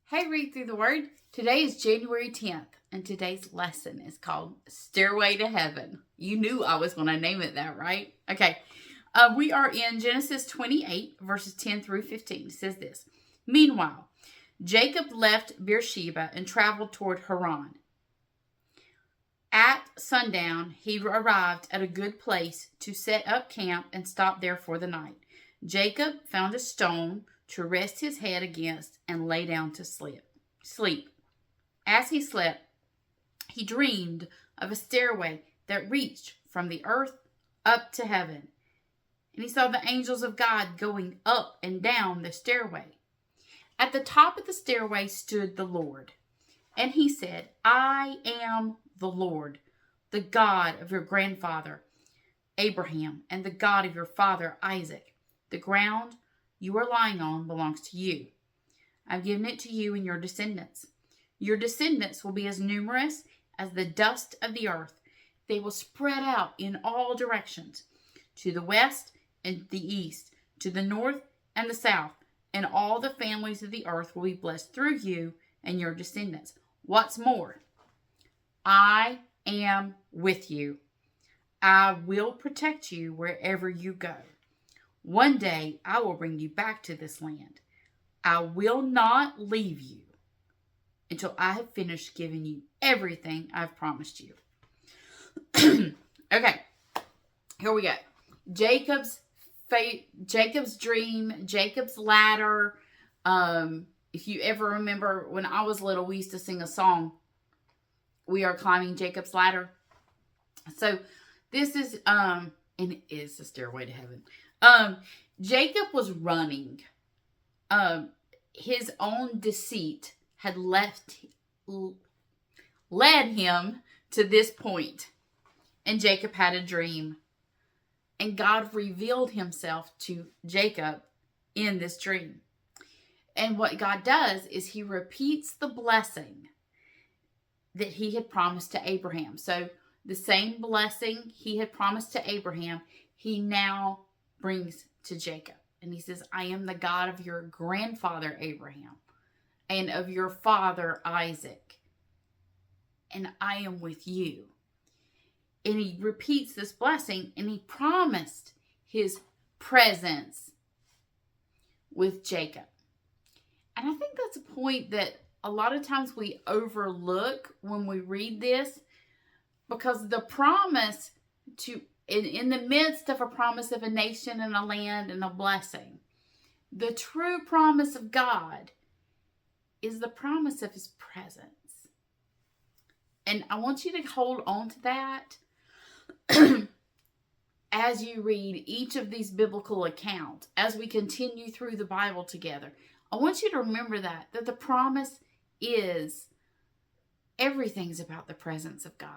Hey, Read Through the Word. Today is January 10th, and today's lesson is called Stairway to Heaven. You knew I was going to name it that, right? Okay. We are in Genesis 28, verses 10 through 15. It says this. Meanwhile, Jacob left Beersheba and traveled toward Haran. At sundown, he arrived at a good place to set up camp and stop there for the night. Jacob found a stone to rest his head against and lay down to sleep. As he slept, he dreamed of a stairway that reached from the earth up to heaven. And he saw the angels of God going up and down the stairway. At the top of the stairway stood the Lord. And he said, I am the Lord, the God of your grandfather Abraham, and the God of your father Isaac. The ground you are lying on belongs to you. I've given it to you and your descendants. Your descendants will be as numerous as the dust of the earth. They will spread out in all directions, to the west and the east, to the north and the south, and all the families of the earth will be blessed through you and your descendants. What's more, I am with you. I will protect you wherever you go. One day I will bring you back to this land. I will not leave you until I have finished giving you everything I've promised you. Okay, here we go. Jacob's dream, Jacob's ladder. If you ever remember when I was little, we used to sing a song. We are climbing Jacob's ladder. So this is, and it is the stairway to heaven. Jacob was running. His own deceit had led him to this point. And Jacob had a dream. And God revealed himself to Jacob in this dream. And what God does is he repeats the blessing that he had promised to Abraham. So the same blessing he had promised to Abraham, he now brings to Jacob. And he says, I am the God of your grandfather Abraham and of your father Isaac. And I am with you. And he repeats this blessing, and he promised his presence with Jacob. And I think that's a point that a lot of times we overlook when we read this, because the promise to in the midst of a promise of a nation and a land and a blessing, the true promise of God is the promise of his presence. And I want you to hold on to that as you read each of these biblical accounts, as we continue through the Bible together. I want you to remember that the promise is everything's about the presence of God.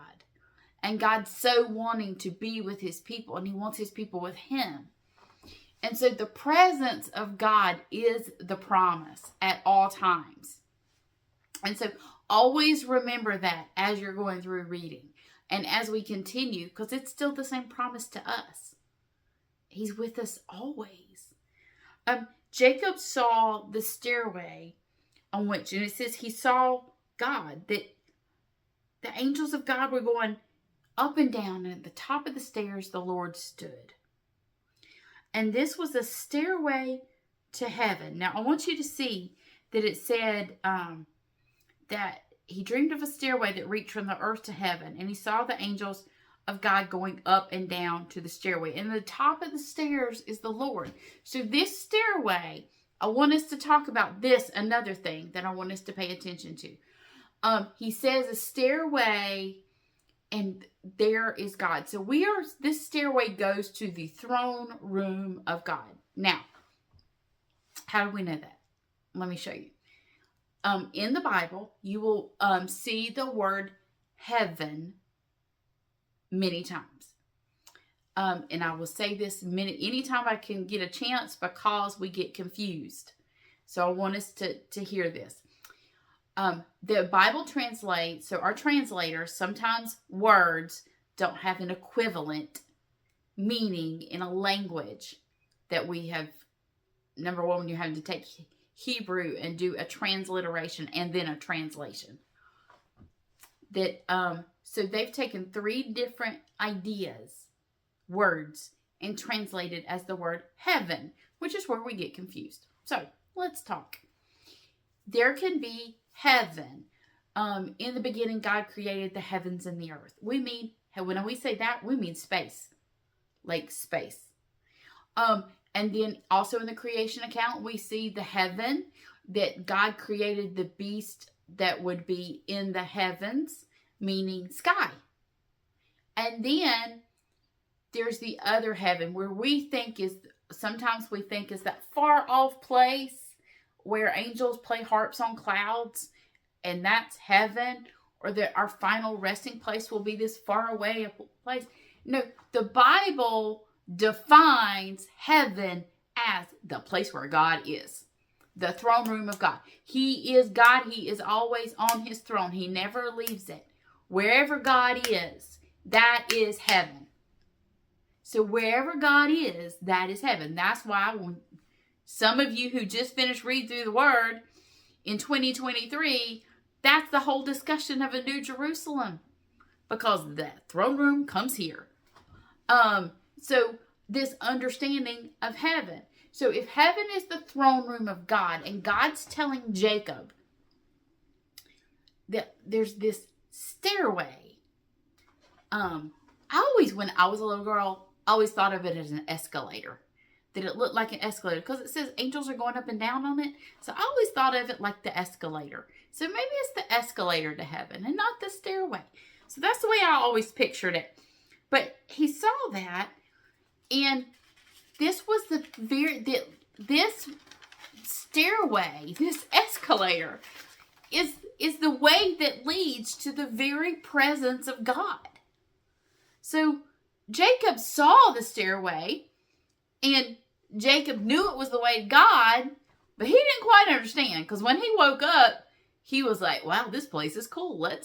And God's so wanting to be with his people, and he wants his people with him. And so the presence of God is the promise at all times. And so always remember that as you're going through reading. And as we continue, because it's still the same promise to us. He's with us always. Jacob saw the stairway on which, and it says he saw God, that the angels of God were going up and down, and at the top of the stairs the Lord stood. And this was a stairway to heaven. Now I want you to see that it said that he dreamed of a stairway that reached from the earth to heaven, and he saw the angels of God going up and down to the stairway. And the top of the stairs is the Lord. So this stairway, I want us to talk about this, another thing that I want us to pay attention to. He says a stairway, and there is God. So this stairway goes to the throne room of God. Now, how do we know that? Let me show you. In the Bible, you will see the word heaven many times. And I will say this anytime I can get a chance, because we get confused. So I want us to hear this. The Bible translates, so our translators, sometimes words don't have an equivalent meaning in a language that we have. Number one, you have to take Hebrew and do a transliteration and then a translation. That so they've taken 3 different ideas, words, and translated as the word heaven, which is where we get confused. So let's talk. There can be heaven. In the beginning, God created the heavens and the earth. We mean, when we say that, we mean space, like space. And then also in the creation account, we see the heaven, that God created the beast that would be in the heavens, meaning sky. And then there's the other heaven where sometimes we think is that far off place where angels play harps on clouds, and that's heaven, or that our final resting place will be this far away place. No, the Bible defines heaven as the place where God is. The throne room of God. He is God. He is always on his throne. He never leaves it. Wherever God is, that is heaven. So wherever God is, that is heaven. That's why when some of you who just finished reading through the Word in 2023, that's the whole discussion of a New Jerusalem. Because the throne room comes here. So this understanding of heaven. So if heaven is the throne room of God, and God's telling Jacob that there's this stairway. When I was a little girl, I always thought of it as an escalator. That it looked like an escalator. Because it says angels are going up and down on it. So I always thought of it like the escalator. So maybe it's the escalator to heaven and not the stairway. So that's the way I always pictured it. But he saw that. And this was this stairway, this escalator, is the way that leads to the very presence of God. So Jacob saw the stairway, and Jacob knew it was the way to God, but he didn't quite understand, because when he woke up, he was like, wow, this place is cool. I've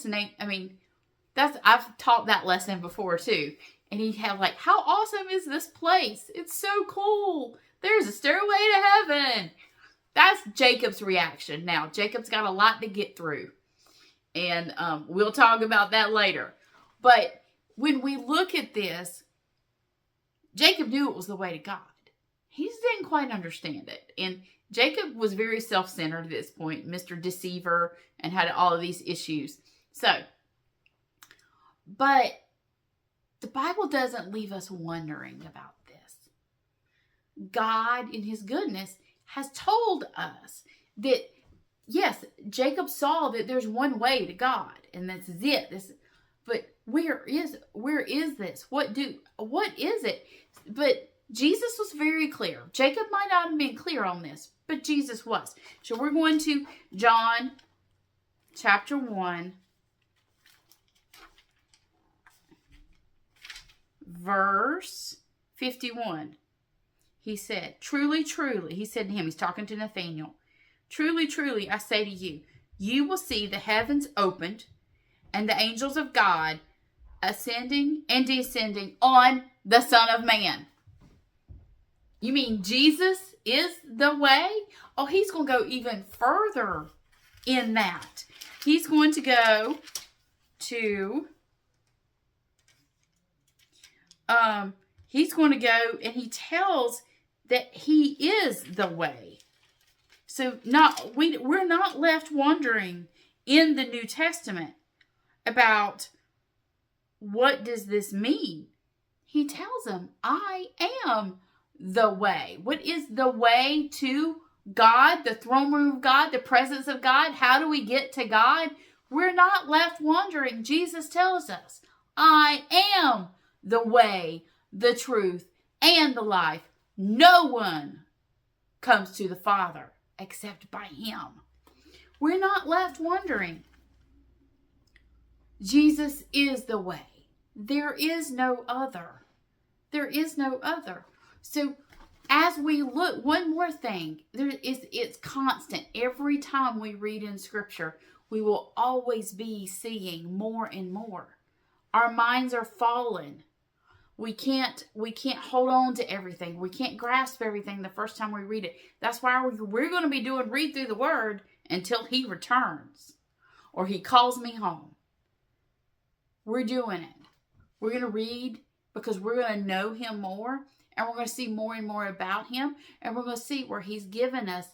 taught that lesson before too. And he'd have like, how awesome is this place? It's so cool. There's a stairway to heaven. That's Jacob's reaction. Now, Jacob's got a lot to get through. And we'll talk about that later. But when we look at this, Jacob knew it was the way to God. He just didn't quite understand it. And Jacob was very self-centered at this point, Mr. Deceiver, and had all of these issues. But the Bible doesn't leave us wondering about this. God, in his goodness, has told us that, yes, Jacob saw that there's one way to God, and that's it. But where is this? What is it? But Jesus was very clear. Jacob might not have been clear on this, but Jesus was. So we're going to John chapter 1. Verse 51. He said, truly, truly, he said to him, he's talking to Nathanael, truly, truly, I say to you, you will see the heavens opened and the angels of God ascending and descending on the Son of Man. You mean Jesus is the way? Oh, he's going to go even further in that. He's going to go to... he's going to go and he tells that he is the way. So we're not left wondering in the New Testament about what does this mean. He tells them, I am the way. What is the way to God, the throne room of God, the presence of God? How do we get to God? We're not left wondering. Jesus tells us, I am the way, the truth, and the life. No one comes to the Father except by him. We're not left wondering. Jesus is the way. There is no other. There is no other. So as we look, one more thing, it's constant. Every time we read in Scripture, we will always be seeing more and more. Our minds are fallen. We can't hold on to everything. We can't grasp everything the first time we read it. That's why we're going to be doing read through the word until he returns or he calls me home. We're doing it. We're going to read because we're going to know him more, and we're going to see more and more about him, and we're going to see where he's given us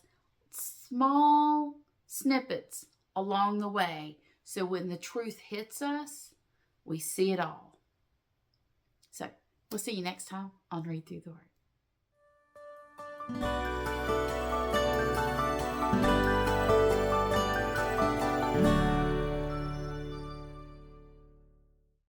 small snippets along the way. So when the truth hits us, we see it all. So we'll see you next time on Read Through the Word.